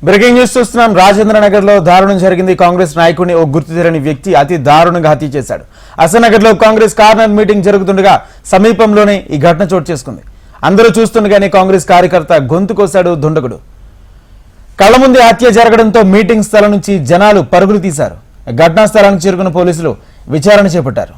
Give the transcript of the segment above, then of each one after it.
Breaking news చూస్తున్నాం. రాజేంద్ర నగర్ లో దారుణం జరిగింది. కాంగ్రెస్ నాయకుడిని ఓ గుర్తు తెలియని వ్యక్తి అతి దారుణంగా హత్య చేశాడు. హసన్ నగర్ లో కాంగ్రెస్ కార్నర్ మీటింగ్ జరుగుతుండగా సమీపంలోనే ఈ ఘటన చోటు చేసుకుంది. అందరూ చూస్తుండగానే కాంగ్రెస్ కార్యకర్త గొంతు కోశాడు దుండగుడు. కళ్ల ముందే హత్య జరగడంతో మీటింగ్ స్థలం నుంచి జనాలు పరుగులు తీశారు. ఘటనా స్థలానికి చేరుకున్న పోలీసులు విచారణ చేపట్టారు.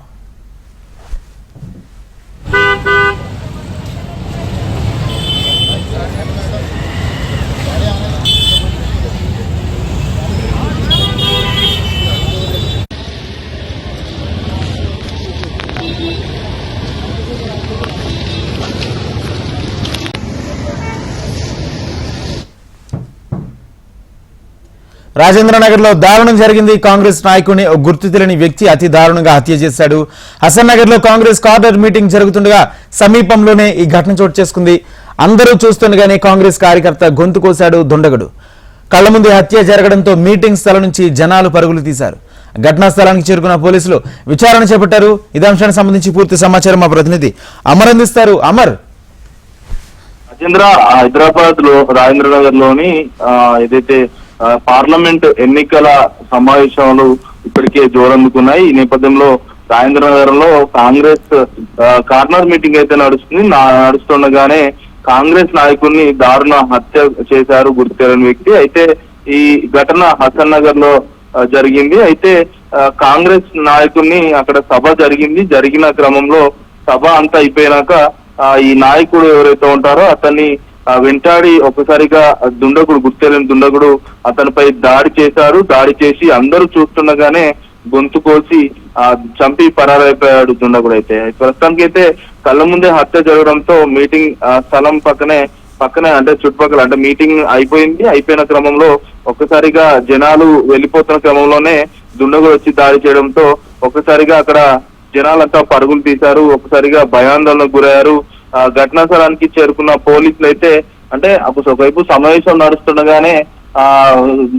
రాజేంద్ర నగర్ లో దారుణం జరిగింది. కాంగ్రెస్ నాయకుడిని గుర్తు తెలియని వ్యక్తి అతి దారుణంగా హత్య చేశాడు. హసన్ నగర్ లో కాంగ్రెస్ కార్నర్ మీటింగ్ జరుగుతుండగా సమీపంలోనే ఈ ఘటన చోటు చేసుకుంది. అందరూ చూస్తుండగానే కాంగ్రెస్ కార్యకర్త గొంతు కోశాడు దుండగుడు. కళ్ల ముందే హత్య జరగడంతో మీటింగ్ స్థలం నుంచి జనాలు పరుగులు తీశారు. ఘటనా స్థలానికి చేరుకున్న పోలీసులు విచారణ చేపట్టారు. ఇదే అంశానికి సంబంధించి పూర్తి సమాచారం మా ప్రతినిధి అమర్ అందిస్తారు. అమర్, రాజేంద్ర, హైదరాబాద్ లో రాజేంద్ర నగర్ లోని ఏదైతే పార్లమెంట్ ఎన్నికల సమావేశాలు ఇప్పటికే జోరందుకున్నాయి. ఈ నేపథ్యంలో రాజేంద్ర నగర్ లో కాంగ్రెస్ కార్నర్ మీటింగ్ అయితే నడుస్తుండగానే కాంగ్రెస్ నాయకుడిని దారుణ హత్య చేశారు గుర్తు తెలియని వ్యక్తి. అయితే ఈ ఘటన హసన్ నగర్ లో జరిగింది. అయితే కాంగ్రెస్ నాయకుడిని అక్కడ సభ జరిగిన క్రమంలో సభ అంతా అయిపోయినాక ఈ నాయకుడు ఎవరైతే ఉంటారో అతన్ని వెంటాడి ఒక్కసారిగా దుండగుడు, గుర్తెలేని దుండగుడు అతనిపై దాడి చేశారు. దాడి చేసి అందరూ చూస్తుండగానే గొంతు కోసి చంపి పరారైపోయాడు దుండగుడు. అయితే ప్రస్తుతానికి అయితే కళ్ళ ముందే హత్య జరగడంతో మీటింగ్ స్థలం పక్కనే అంటే చుట్టుపక్కల అంటే మీటింగ్ అయిపోయిన క్రమంలో ఒక్కసారిగా జనాలు వెళ్ళిపోతున్న క్రమంలోనే దుండగుడు వచ్చి దాడి చేయడంతో ఒక్కసారిగా అక్కడ జనాలంతా పరుగులు తీశారు. ఒక్కసారిగా భయాందోళనకు గురయ్యారు. ఘటనా స్థలానికి చేరుకున్న పోలీసులు అయితే అంటే ఒకవైపు సమావేశం నడుస్తుండగానే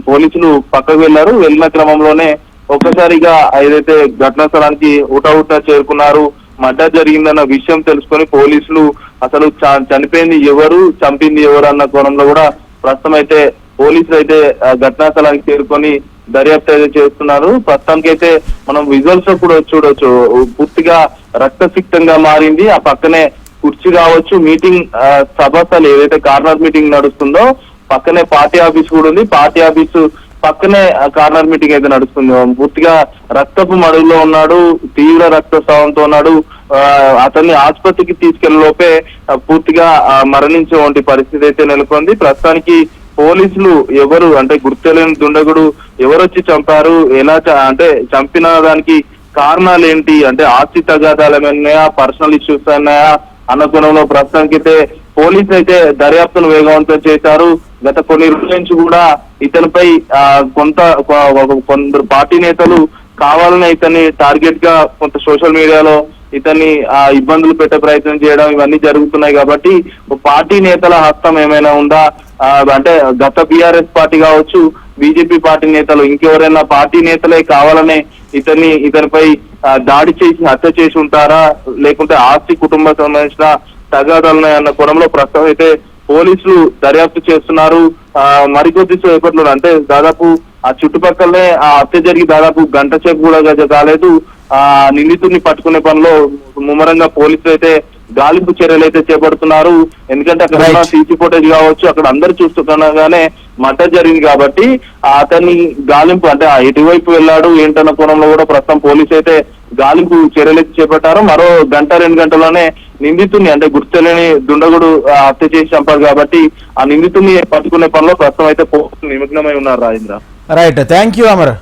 పోలీసులు పక్కకు వెళ్ళిన క్రమంలోనే ఒక్కసారిగా ఏదైతే ఘటనా స్థలానికి ఊటా చేరుకున్నారు. మర్డర్ జరిగిందన్న విషయం తెలుసుకొని పోలీసులు అసలు చనిపోయింది ఎవరు, చంపింది ఎవరు అన్న కోణంలో కూడా ప్రస్తుతం అయితే పోలీసులు అయితే ఘటనా స్థలానికి చేరుకొని దర్యాప్తు అయితే చేస్తున్నారు. ప్రస్తుతానికి అయితే మనం విజువల్స్ లో కూడా చూడొచ్చు, పూర్తిగా రక్తసిక్తంగా మారింది. ఆ పక్కనే కుర్చీ కావచ్చు, మీటింగ్ సభస్థలు ఏదైతే కార్నర్ మీటింగ్ నడుస్తుందో పక్కనే పార్టీ ఆఫీస్ కూడా ఉంది. పార్టీ ఆఫీసు పక్కనే కార్నర్ మీటింగ్ అయితే నడుస్తుంది. పూర్తిగా రక్తపు మడుగులో ఉన్నాడు, తీవ్ర రక్తస్రావంతో ఉన్నాడు. అతన్ని ఆసుపత్రికి తీసుకెళ్లే లోపే పూర్తిగా మరణించే పరిస్థితి అయితే నెలకొంది. ప్రస్తుతానికి పోలీసులు ఎవరు అంటే గుర్తులేని దుండగుడు ఎవరొచ్చి చంపారు, ఎలా అంటే చంపిన దానికి కారణాలు ఏంటి, అంటే ఆస్తి తగాదాలు ఏమైనా పర్సనల్ ఇష్యూస్ ఉన్నాయా అన్న కోణంలో ప్రస్తుతానికైతే పోలీసులు అయితే దర్యాప్తును వేగవంతం చేశారు. గత కొన్ని రోజుల నుంచి కూడా ఇతనిపై కొందరు పార్టీ నేతలు కావాలని ఇతన్ని టార్గెట్ గా కొంత సోషల్ మీడియాలో ఇతన్ని ఇబ్బందులు పెట్టే ప్రయత్నం చేయడం ఇవన్నీ జరుగుతున్నాయి. కాబట్టి పార్టీ నేతల హస్తం ఏమైనా ఉందా, అంటే గత బీఆర్ఎస్ పార్టీ కావచ్చు, బీజేపీ పార్టీ నేతలు ఇంకెవరైనా పార్టీ నేతలే కావాలనే ఇతనిపై దాడి చేసి హత్య చేసి ఉంటారా, లేకుంటే ఆస్తి కుటుంబ సంబంధించిన తగాదాలున్నాయన్న కోణంలో ప్రస్తుతం అయితే పోలీసులు దర్యాప్తు చేస్తున్నారు. మరికొద్ది సేపట్లో అంటే దాదాపు ఆ చుట్టుపక్కలనే ఆ హత్య జరిగి దాదాపు గంట సేపు కూడా కాలేదు. నిందితుడిని పట్టుకునే పనిలో ముమ్మరంగా పోలీసులు అయితే గాలింపు చర్యలు అయితే చేపడుతున్నారు. ఎందుకంటే అక్కడ సీసీ ఫుటేజ్ కావచ్చు, అక్కడ అందరు చూస్తుండగానే మర్డర్ జరిగింది కాబట్టి అతన్ని గాలింపు అంటే ఎటువైపు వెళ్ళాడు ఏంటన్న కోణంలో కూడా ప్రస్తుతం పోలీసు అయితే గాలింపు చర్యలు అయితే చేపట్టారు. మరో గంట 2 గంటల్లోనే నిందితుడిని అంటే గుర్తులేని దుండగుడు హత్య చేసి చంపారు కాబట్టి ఆ నిందితుడిని పట్టుకునే పనిలో ప్రస్తుతం అయితే పోలీసులు నిమగ్నమై ఉన్నారు. Rajendra, right, thank you Amar.